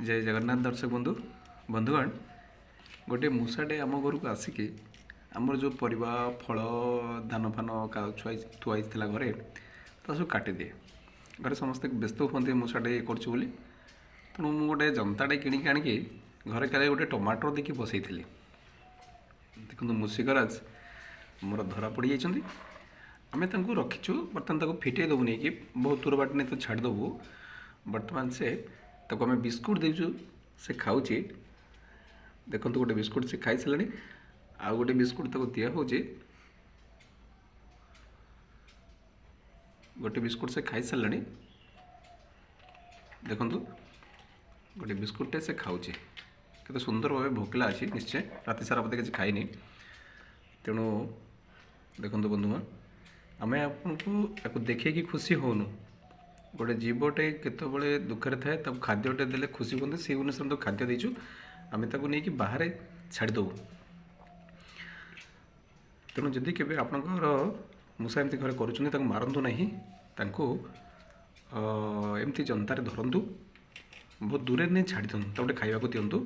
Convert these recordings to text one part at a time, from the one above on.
जय जगन्नाथ दर्शक बंधु बंधुगण गोटे मूषाटे आम घर को आसिकी आमर जो परिवा फल धान फान थुआई घरे तो सब काटिदिए घरे समस्ते व्यस्त होते मूषाटे करूँ तेणु मुझे गोटे जंताटे किणिक आणिकी घरे काले गोटे टमाटर देखिए बसई देखो मूषिकराज मोर धरा पड़ जाइए आम रखीचु बर्तमान फिटे देवु नहीं कि बहुत दूर बाट नहीं तो छाड़देबू बर्तमान से ताको आम बिस्कुट देचु से खाऊे देखो गोटे बिस्कुट से खाई सारे आउ गोटे बिस्कुट ताको दिया हो गोटे बिस्कुट से खाई सारे देखो गोटे बिस्कुटे से खाऊे केते सुंदर भाव भोकला अच्छी निश्चय राति सारा बोधे किसी खाईनी तेणु देखो बंधुमान आम आपको देखिए खुशी होनु गोटे जीवटे केतबले दुखरे थाए तब खाद्यटे देले खुशी होते से अनुसार तो खाद्य देचु आम ताको नहीं कि बाहर छाड़देबू तेणु जदि केवे आपणकर मूषा एमती घरे करुँच मारतु ना एमती जनतार धरतु बहुत दूर नहीं छाड़ी दिखाँ गोटे खावा दिंतु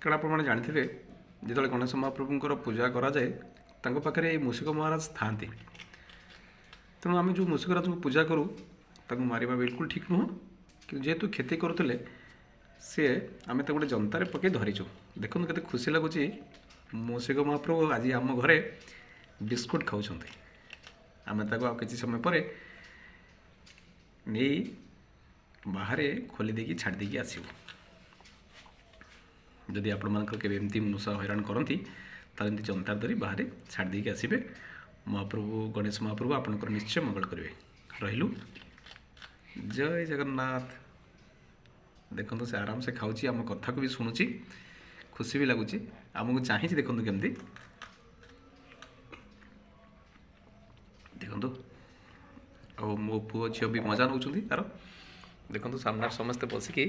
कारण आप जानते जो गणेश महाप्रभुंर पूजा कराए पाखे मूषिक महाराज था तेणु आम जो मूषिकराज को पूजा करूँ ताको मारिबा बिल्कुल ठीक नुह कि जेहेतु खेती करुले सी आम गोटे जनतार पकई धरीचु देखो केते खुशी लगुच मूषिक महाप्रभु आज आम घरे बिस्कुट खाऊँ आम कि समय पर नहीं बाहर खोली देकी छाड़ देकी आसबू जदि आपण मानकर केबे एमती मूषा हैरान करती ताले एमती जनतार धरी बाहर छाड़ देकी आसबे महाप्रभु गणेश महाप्रभु आपणकर निश्चय मंगल करेंगे रहिलु जय जगन्नाथ देखो से आराम से खाऊँ आम कथा को भी शुणुची खुशी भी लगुच आमको चाहिए देखो केमती देखो आ मो पुओ झील भी मजा नौ तार देखो सामने समस्ते बसिकी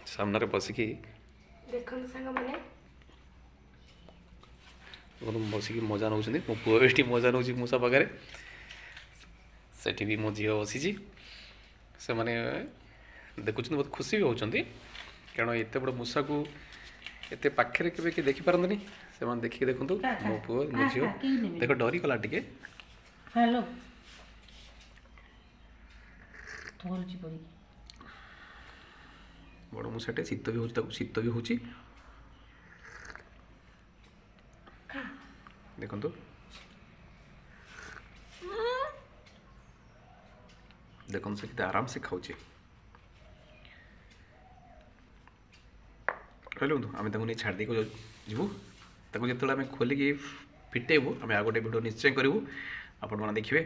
सामने बसिकी बसिकी मजा नौ मो पुओ भी मजा नौ मूषा पाखे सेठी भी मो झी बसी से मैंने देखुं बहुत खुशी भी होती कारण एत बड़ मूषा को एत पाखे के कि देखिपारती से देखिए देखूँ मो पुओ मो झी देख डरी गला टे हेलो बड़ मूषाटे शीत भी हो शीत भी हो देखो देखो से कितना आराम से खाऊे कहलु आम नहीं छाड़ दे जीवु जो आम खोलिकी फिटेबू आम आ गोटे भिड निश्चय करूँ आपण मैंने देखिए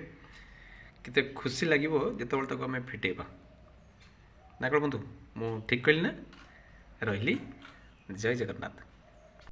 कितने खुशी लगे जो आम फिटेबा ना कौन बंधु मु ठीक कहली ना रही जय जगन्नाथ।